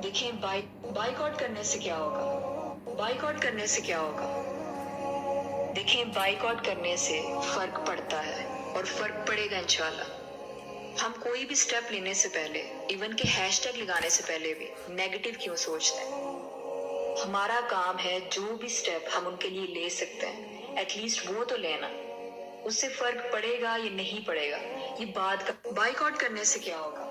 देखिए, बाइकआउट करने से क्या होगा? बाइकआउट करने से क्या होगा? देखिए, बाइकआउट करने से फर्क पड़ता है और फर्क पड़ेगा इंशाल्लाह। हम कोई भी स्टेप लेने से पहले, इवन के हैशटैग लगाने से पहले भी नेगेटिव क्यों सोचते हैं? हमारा काम है जो भी स्टेप हम उनके लिए ले सकते हैं, एटलीस्ट वो तो लेना। उससे फर्क पड़ेगा या नहीं पड़ेगा, ये बात का। बाइकआउट करने से क्या होगा?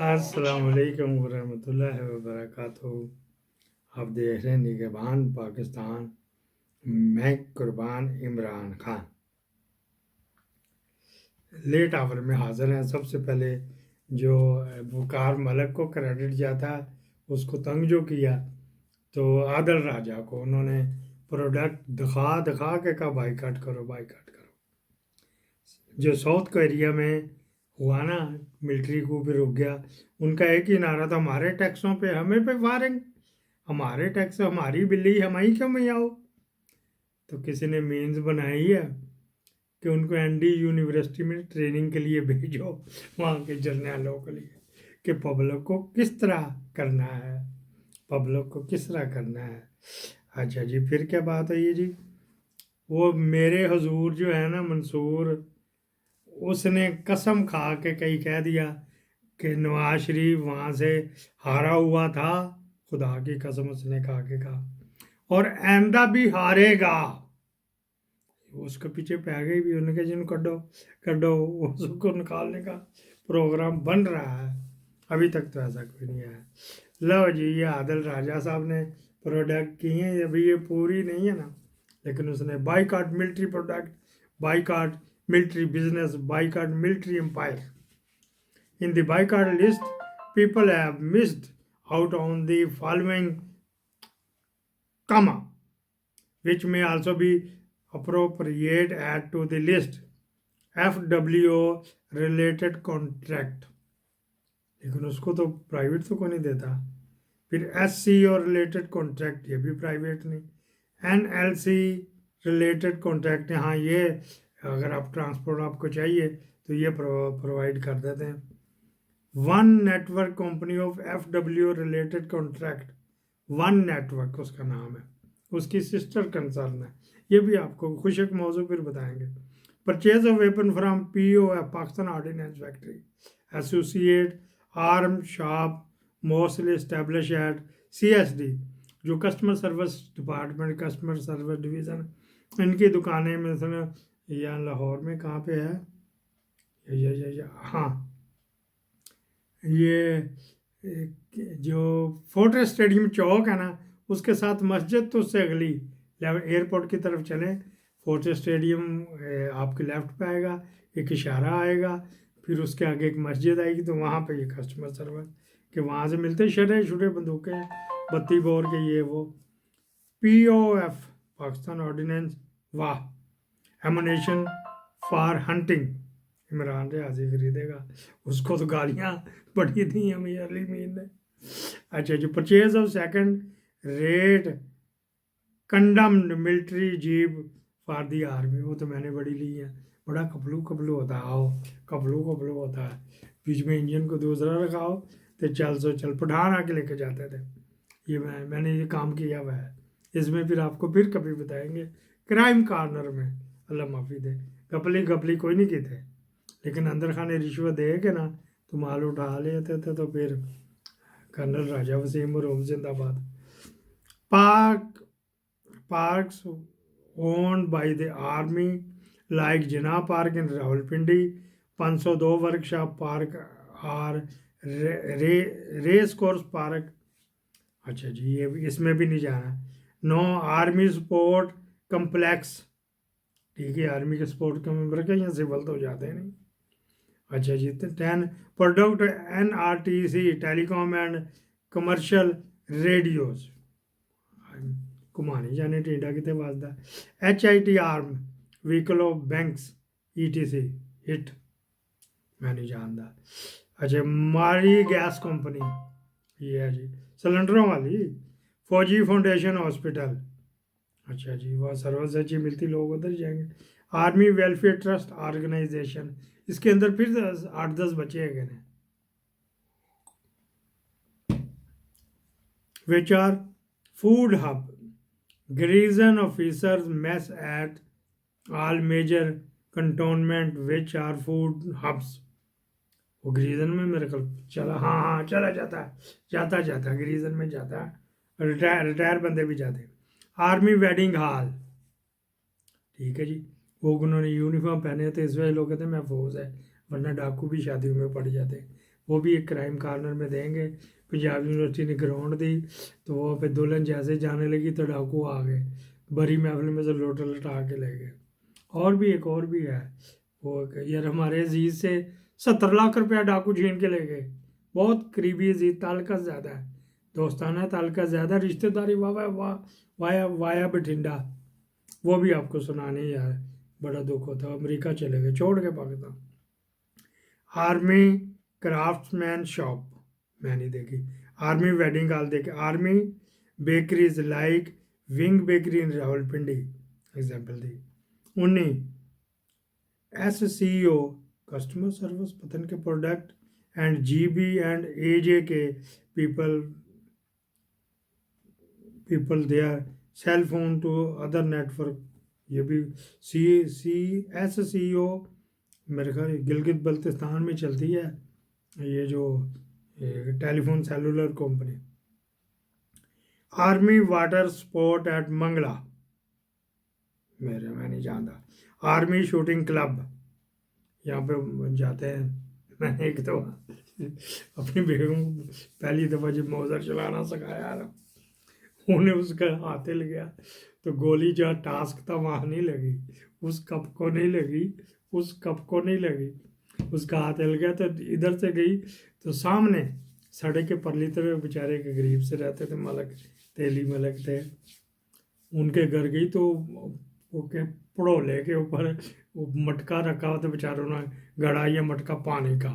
अस्सलाम वालेकुम वरहमतुल्लाहि वबरकातुहू। आप देख रहे हैं निगहबान पाकिस्तान। मैं कुर्बान इमरान खान लेट आवर में हाजिर हैं। सबसे पहले जो वकार मलिक को क्रेडिट जाता है, उसको तंग जो किया तो आदल राजा को उन्होंने प्रोडक्ट दिखा दिखा के कहा बाइकाट करो बाइकाट करो। जो साउथ कोरिया में हुआ ना, मिलिट्री को भी रुक गया। उनका एक ही नारा था, हमारे टैक्सों पे हमें पे फायरिंग, हमारे टैक्स हमारी बिल्ली हम ही क्यों में आओ। तो किसी ने मीन्स बनाई है कि उनको एनडी यूनिवर्सिटी में ट्रेनिंग के लिए भेजो, वहाँ के जर्नलों के लिए, कि पब्लिक को किस तरह करना है, पब्लिक को किस तरह करना है। अच्छा जी, फिर क्या बात है ये जी? वो मेरे हुजूर जो है ना मंसूर, उसने कसम खा के कहीं कह दिया कि नवाज शरीफ वहाँ से हारा हुआ था। खुदा की कसम उसने खा के कहा और आइंदा भी हारेगा। उसके पीछे पै गई भी, उन्होंने कहा जिन कड्डो कड्डो, उसको निकालने का प्रोग्राम बन रहा है। अभी तक तो ऐसा कोई नहीं आया। लो जी, ये आदिल राजा साहब ने प्रोडक्ट की हैं, अभी ये पूरी नहीं है ना, लेकिन उसने boycott military product, boycott military business, boycott military empire. In the boycott list, people have missed out on the following comma, which may also be appropriate add to the list. FWO related contract, लेकिन उसको तो private तो कोई नहीं देता। फिर SC और related contract, ये भी प्राइवेट नहीं। NLC रिलेटेड कॉन्ट्रैक्ट, हाँ ये अगर आप ट्रांसपोर्ट आपको चाहिए तो ये प्रोवाइड कर देते हैं। One network company of FWO related contract, one network उसका नाम है, उसकी सिस्टर कंसर्न है। ये भी आपको खुशक मौजू पर बताएंगे। Purchase of weapon from POF, Pakistan ordnance factory, associate arm shop mostly establish at CSD, जो customer service department, customer service division, इनकी दुकानें में या लाहौर में कहाँ पे है ये हाँ, ये जो फोर्ट स्टेडियम चौक है ना, उसके साथ मस्जिद, तो उससे अगली एयरपोर्ट की तरफ चलें, फोर्ट स्टेडियम आपके लेफ्ट पे आएगा, एक इशारा आएगा, फिर उसके आगे एक मस्जिद आएगी, तो वहाँ पे ये कस्टमर सर्विस कि वहाँ से मिलते शरे शुरे बंदूकें, 32 बोर के ये वो। POF पाकिस्तान ऑर्डिनेंस, वाह, एमुनेशन फॉर हंटिंग, इमरान रियाजी खरीदेगा, उसको तो गालियाँ बड़ी थी हमें अर्ली मीन ने। अच्छा जी, purchase of second rate condemned military jeep for the army, वो तो मैंने बड़ी ली है, बड़ा कपलू कपलू होता है, आओ कपलू कपलू होता है, बीच में इंजन को दूसरा रखाओ तो चल सो चल, पठान आके लेके जाते थे। ये मैंने ये काम किया हुआ है, इसमें फिर आपको फिर कभी बताएंगे क्राइम कॉर्नर में, अल्लाह माफ़ी दे। गपली गपली कोई नहीं की थे, लेकिन अंदर खाने रिश्वत दे के ना तो माल उठा लेते थे, तो फिर कर्नल राजा वसीम और जिंदाबाद। Parks owned by the army like Jinnah park in Rawalpindi, 502 workshop park और रेस कोर्स पार्क। अच्छा जी, ये इसमें भी नहीं जाना। 9 आर्मी स्पोर्ट कम्प्लेक्स, ठीक है, आर्मी के स्पोर्ट का मेम्बर के यहाँ सिविल तो जाते हैं नहीं। अच्छा जी, 10 product NRTC telecom and commercial radios, घुमाने जाने टेंडा कितने Vajda. HIT arm vehicle of banks ETC hit, मैं नहीं जानता। अच्छा, मारी गैस कंपनी, ये है जी सिलेंडरों वाली। फौजी फाउंडेशन हॉस्पिटल, अच्छा जी, वह सर्विस अच्छी मिलती, लोग उधर जाएंगे। आर्मी वेलफेयर ट्रस्ट ऑर्गेनाइजेशन, इसके अंदर फिर 8-10 बचे हैं। which are food hub. Garrison officers mess at all major cantonment which are food hubs. वो ग्रीजन में मेरे को चला, हाँ हाँ चला जाता है, जाता ग्रीजन में जाता है, रिटायर बंदे भी जाते हैं। आर्मी वेडिंग हॉल, ठीक है जी, वो उन्होंने यूनिफॉर्म पहने थे इस वजह लोग कहते हैं महफूज है, वरना डाकू भी शादियों में पड़ जाते हैं। वो भी एक क्राइम कॉर्नर में देंगे। पंजाब यूनिवर्सिटी ने ग्राउंड दी तो वो फिर दुल्हन जैसे जाने लगी तो डाकू आ गए, बड़ी महफिल में से लोटा लटा के ले गए। और भी एक और भी है, वो यार हमारे अजीज से 70 लाख रुपया डाकू छीन के ले गए। बहुत करीबी अजीज, ताल्लुका ज़्यादा है, दोस्ताना ताल्लुका ज़्यादा, रिश्तेदारी वाया वाया बठिंडा। वो भी आपको सुनाने यार बड़ा दुख होता। अमेरिका चले गए छोड़ के पाकिस्तान। आर्मी क्राफ्ट्समैन शॉप मैंने देखी, आर्मी वेडिंग हॉल देखी, army bakeries like wing bakery in Rawalpindi example दी। 19 SCO कस्टमर सर्विस पता नहीं के product and GB and AJ के people their cell phone to other network. ये भी SCO मेरे ख्याल गिलगित बल्तिस्तान में चलती है, ये जो telephone cellular company. Army water sport at Mangla, मैं नहीं जानता। आर्मी शूटिंग क्लब, यहाँ पे जाते हैं। मैंने एक दफ़ा अपनी बेगम पहली दफ़ा जब मौजर चलाना सिखाया ना, उन्हें उसका हाथ हिल गया तो गोली जहाँ टास्क था वहाँ नहीं लगी, उस कप को नहीं लगी, उसका हाथ हिल गया तो इधर से गई तो सामने सड़क के परली तरफ बेचारे के गरीब से रहते थे, तेली मलक थे, उनके घर गई तो वो के पड़ोले के ऊपर वो मटका रखा हुआ था, बेचारों ने गड़ा या मटका पानी का,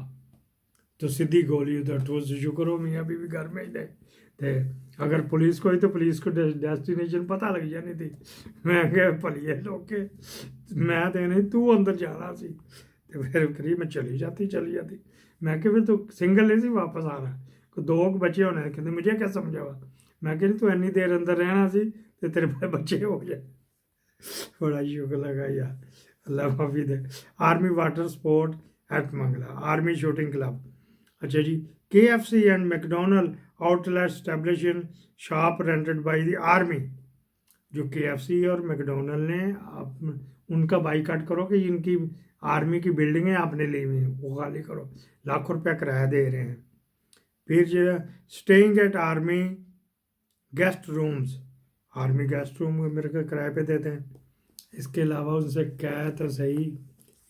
तो सीधी गोली उधर। तो शुक्र हो मियाँ बीवी घर में ही थे, अगर पुलिस को ही तो पुलिस को डेस्टिनेशन पता लग जानी थी। मैं क्या भलिए लोग के मैं तो नहीं तू अंदर जाना सी, तो फिर करीब मैं चली जाती। मैं कि फिर तो सिंगल नहीं सी वापस आ रहा, को 2 बच्चे होने, कहते मुझे क्या समझावा। मैं कह तू इन्नी देर अंदर रहना सी तो तेरे पे बच्चे हो जाए। बड़ा शुक्र लगा यार, अल्लाह माफी दे। Army water sport at Mangla, army shooting club. अच्छा जी, KFC and McDonald outlet establishment shop rented by the army. जो KFC और मैकडोनल्ड ने आप उनका बाईकाट करो कि इनकी आर्मी की बिल्डिंगें आपने ली हुई हैं वो खाली करो, लाखों रुपया किराया दे रहे हैं। फिर जो staying at army guest rooms, army guest room मेरे को किराए पे देते हैं। इसके अलावा उनसे कह तो सही,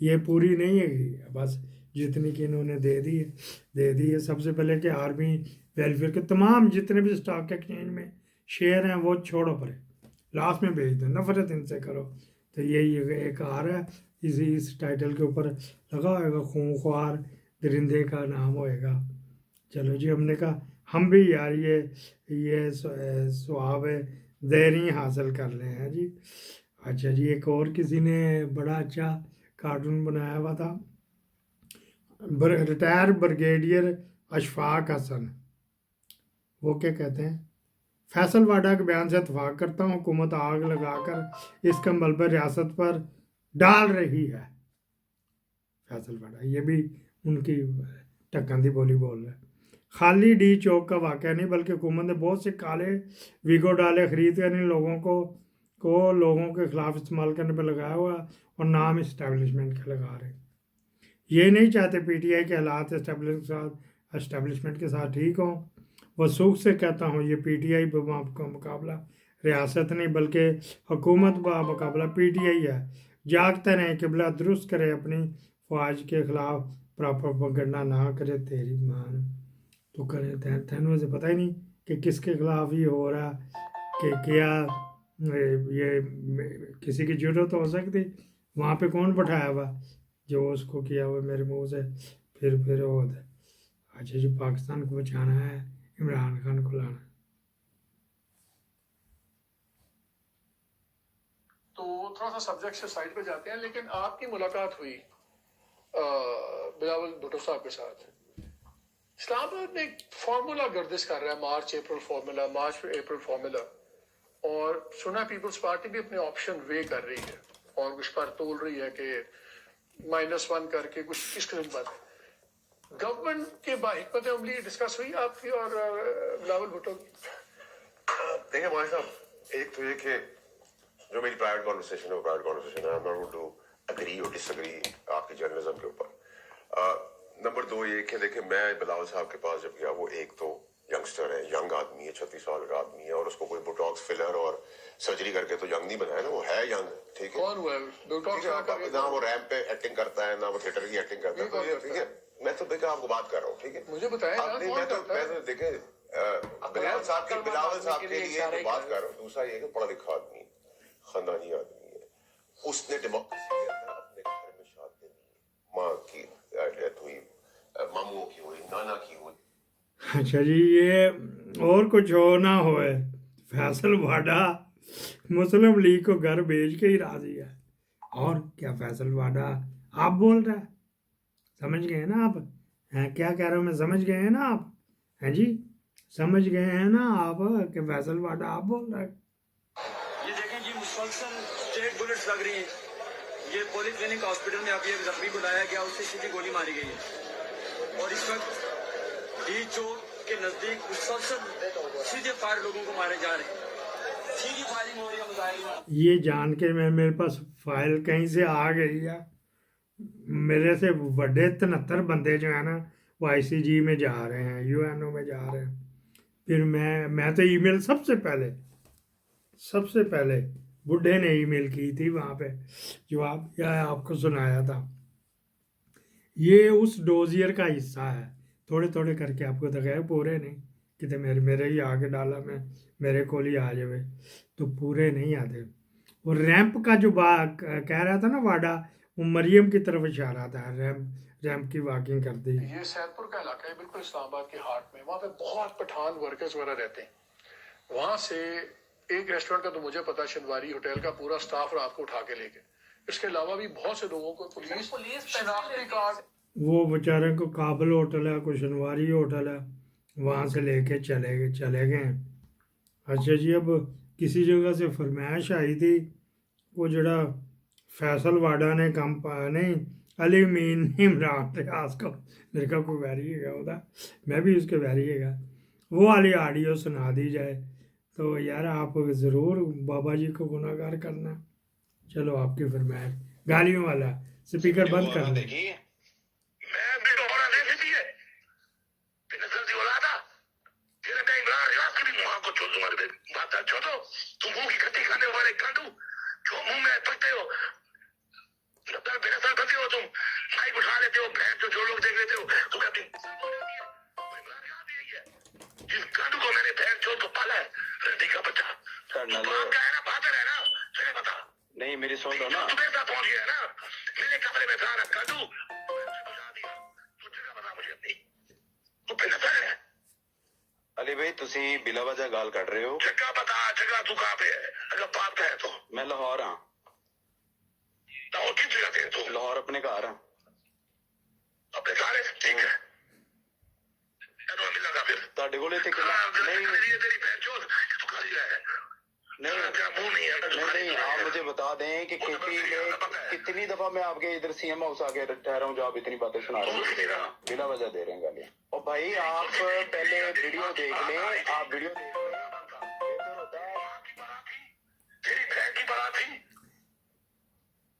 ये पूरी नहीं है, बस जितनी कि इन्होंने दे दी है। सबसे पहले कि आर्मी वेलफेयर के तमाम जितने भी स्टॉक एक्सचेंज में शेयर हैं वो छोड़ो परे, लास्ट में भेज दो, नफरत इनसे करो। तो यही एक आ रहा है, इस टाइटल के ऊपर लगा होगा खूंखार दरिंदे का नाम होएगा। चलो जी, हमने कहा हम भी यार ये स्वाब देरी हासिल कर ले हैं जी। अच्छा जी, एक और किसी ने बड़ा अच्छा कार्टून बनाया हुआ था, रिटायर ब्रिगेडियर अशफाक हसन। वो क्या कहते हैं, फैसल वाडा के बयान से इतफाक करता हूँ, हुकूमत आग लगाकर इसका मलबा रियासत पर डाल रही है। फैसल वाडा ये भी उनकी टक्कन दी बोली बोल रहा है। खाली डी चौक का वाक़या नहीं बल्कि हुकूमत ने बहुत से काले वीगो डाले खरीद कर इन लोगों के खिलाफ इस्तेमाल करने पर लगाया हुआ और नाम इस्टेब्लिशमेंट का लगा रहे। ये नहीं चाहते PTI के हालात इस्टेब्लिशमेंट के साथ ठीक हों। वसूख से कहता हूँ, ये PTI का मुकाबला रियासत नहीं बल्कि हुकूमत का मुकाबला PTI है। जागते रहें, किबला दुरुस्त करे, अपनी फौज के खिलाफ प्रोपेगेंडा ना करे। तेरी मान तो करे तैनों से पता ही नहीं कि किसके खिलाफ ही हो रहा, कि क्या ये किसी की जरूरत हो सकती, वहाँ पे कौन बैठाया हुआ जो उसको किया हुआ मेरे मुंह से फिर हो। अच्छा जी, पाकिस्तान को बचाना है, इमरान खान को लाना। तो थोड़ा सा सब्जेक्ट से साइड पे जाते हैं, लेकिन आपकी मुलाकात हुई बिलावल भुट्टो साहब के साथ, इस्लामाबाद में एक फार्मूला गर्दिश कर रहा है, मार्च अप्रैल फार्मूला, और सुना पीपल्स पार्टी भी अपने ऑप्शन वे कर रही है और कुछ पर तोल रही है कि -1 करके कुछ इस किस्म पर। गवर्नमेंट के बाहिकमत अमली डिस्कस हुई आपकी और बिलावल भुट्टो की? देखिए मोहित साहब, एक तो ये कि जो मेरी प्राइवेट कॉन्वर्सेशन है वो प्राइवेट कॉन्वर्सेशन है, I am not going to agree और डिसएग्री आपकी जर्नलिज्म के ऊपर। नंबर 2 ये कि देखिए मैं बिलावल साहब के पास जब गया, वो एक तो यंगस्टर है, यंग आदमी है, 36 साल का आदमी है, और उसको कोई बोटॉक्स फिलर और सर्जरी करके तो यंग नहीं बनाया ना, वो है यंग, ठीक है। कौन हुआ है बोटॉक्स ना वो रैंप पे एक्टिंग करता है, ना वो थिएटर की एक्टिंग करता है, तो ये ठीक है। मैं तो देखा आपको बात कर रहा हूँ, ठीक है, मुझे बताएं ना, नहीं, कौन मैं करता है? तो देखे बिलावल साहब के लिए तो बात कर रहा हूँ। दूसरा ये कि पढ़ा लिखा आदमी, खानदानी आदमी है, उसने डेमोक्रेसी के अंदर अपने घर में शादी दी, माँ की डेथ हुई, मामू की हुई, नाना की हुई। अच्छा जी, ये और कुछ हो ना होए, फैसल वाडा मुस्लिम लीग को घर भेज के ही राजी है। और क्या फैसल वाडा आप बोल रहे हैं, समझ गए ना आप? हैं क्या कह रहा हूँ मैं, समझ गए हैं ना आप? हैं जी, समझ गए हैं ना आप कि फैसल वाडा आप बोल रहे हैं? ये देखें जी, मुसलसल स्ट्रेट बुलेट्स लग रही हैं। ये पॉलीक्लिनिक हॉस्पिटल में अभी एक जख्मी को लाया गया, उससे सीधी गोली मारी गई है, और इस वक्त डी चौक के नजदीक मुसलसल सीधे फायर लोगों को मारे जा रहे हैं, सीधी फायरिंग हो रही है मुजाहिरीन में। ये जान के मेरे पास फाइल कहीं से आ गई है, मेरे से बड़े 73 बंदे जो है ना वो आईसीजी में जा रहे हैं, यूएनओ में जा रहे हैं। फिर मैं तो ईमेल सबसे पहले बुढ़े ने ईमेल की थी वहाँ पे, जो आपको सुनाया था। ये उस डोजियर का हिस्सा है, थोड़े थोड़े करके आपको दिखाया, पूरे नहीं, कितने मेरे ही आगे डाला, मैं मेरे को ही आ जावे, तो पूरे नहीं आते। वो रैंप का जो कह रहा था ना वाडा, वो मरियम की तरफ इशारा था, रैंप की वॉकिंग करती। ये सैदपुर का इलाका है, बिल्कुल इस्लामाबाद के हार्ट में। वहाँ पे बहुत पठान वर्कर्स वगैरह रहते हैं। वहाँ से एक रेस्टोरेंट का तो मुझे पता, शनवारी होटल का पूरा स्टाफ रात को उठा के ले गए। इसके अलावा भी बहुत से लोगों को पुलिस शनाख्ती कार्ड, वो बेचारे को काबुल होटल है, कोई शनवारी होटल है, वहाँ से लेके चले गए। अच्छा जी, अब किसी जगह से फरमाइश आई थी, वो जड़ा फैसल वाडा ने नहीं अली मीन इमरान रियाज को मेरे का कोई वैरी है होता, मैं भी उसके वैरी है, वो वाली ऑडियो सुना दी जाए तो यार आप ज़रूर बाबा जी को गुनाहगार करना। चलो आपकी फरमाइश, गालियों वाला स्पीकर बंद कर दे। तुम मुंह की खट्टी खाने वाले कांटू, जो मुंह में पकते हो, बेनसर बनते हो, तुम माइक उठा लेते हो, बहन जो लोग देख लेते हो, तुम्हें अपनी जिस कांटू को मैंने बहन चोर को पाला है, रंडी का बच्चा, बाप का है ना, बहादुर है ना, तुझे पता नहीं, मेरी सुन लो ना, तुम्हें साथ पहुंच गया ना, मेरे कमरे में था ना कांटू, तुझे पता मुझे अपनी, तू बेनसर है। अली भाई तुसी बिला वजह गाल कर रहे हो। जगह बता, जगह तू कहाँ पे है? अगर बात कहे तो मैं लाहौर हाँ। लाहौर किस जगह पे है तू? लाहौर अपने घर हाँ। अपने घर है, ठीक है। मिलेगा फिर ਤੁਹਾਡੇ ਕੋਲ ਇੱਥੇ ਕਿੰਨਾ नहीं तेरी बहन चोद तू खाली है नहीं, तेरा मुंह नहीं है। नहीं, आप मुझे बता दें कि खेती में कितनी दफा मैं आपके इधर सीएम हाउस आके ठहरा हूँ, जो आप इतनी बातें सुना रहे हैं, बिना वजह दे रहे हैं गालियाँ। और भाई आप पहले वीडियो देख लें, आप वीडियो देख लें, बेहतर होता है। तेरी बहन की बारात थी,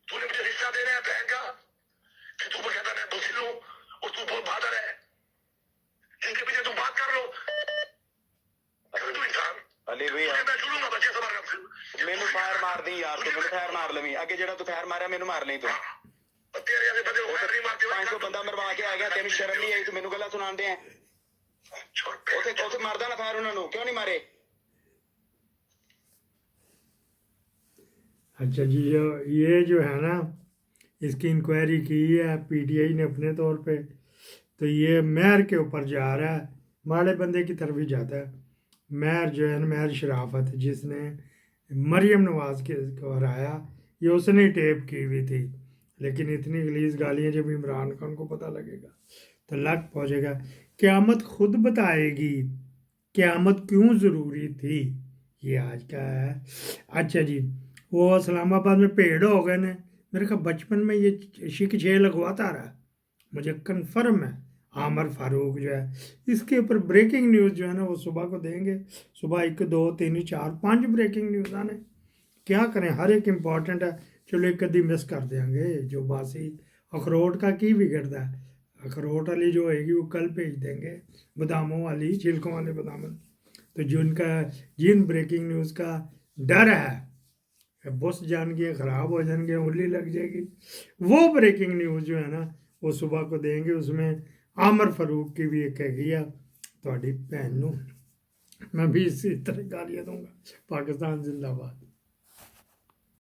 तूने मुझे हिस्सा दे रहा है बहन का, कि तू कहता मैं बुझ लूं और तू बहुत बहादुर है, इनके पीछे तू बात कर लो। तू इंसान अली भाई मैनू फायर मार दी यार, तू मैनू फायर मार लवी अगे, जेड़ा तू फायर मारिया मैनू मार नहीं, तू 500 बंदा मरवा के आ गया, तेन शर्म नहीं आई, तू मैनू गल्लां सुनांदे हैं, उसे मारदा ना फायर, उन्होंने क्यों नहीं मारे? अच्छा जी, ये जो है ना, इसकी इंक्वायरी की है पीटीआई ने अपने तौर पे, तो ये मेयर के ऊपर जा रहा है, माड़े बंदे की तरफ ही जाता है। मेयर जो है ना, मेयर शराफत, जिसने मरियम नवाज को हराया, ये उसने ही टेप की हुई थी, लेकिन इतनी गलीज गालियाँ जब इमरान खान को पता लगेगा तो लग पहुँचेगा। क़यामत खुद बताएगी क़यामत क्यों ज़रूरी थी। ये आज का है। अच्छा जी, वो इस्लामाबाद में पेड़ हो गए ने, मेरे ख्याल बचपन में ये शिक छे लगवाता रहा, मुझे कन्फर्म है। आमर फारूक जो है, इसके ऊपर ब्रेकिंग न्यूज़ जो है ना वो सुबह को देंगे। सुबह 1 2 3 4 5 ब्रेकिंग न्यूज़ आने, क्या करें, हर एक इम्पॉर्टेंट है। चलो एक कदी मिस कर देंगे, जो बासी अखरोट का की बिगड़ता है, अखरोट वाली जो होएगी वो कल भेज देंगे, बादामों वाली, छिलकों वाले बादाम। तो जिन ब्रेकिंग न्यूज़ का डर है बस जान के ख़राब हो जाएंगे, उंगली लग जाएगी, वो ब्रेकिंग न्यूज़ जो है ना वो सुबह को देंगे। उसमें आमर फारूक की भी एक हैगी आ, थोड़ी भैन नूं मैं भी इसी तरह गालियाँ दूंगा। पाकिस्तान जिंदाबाद।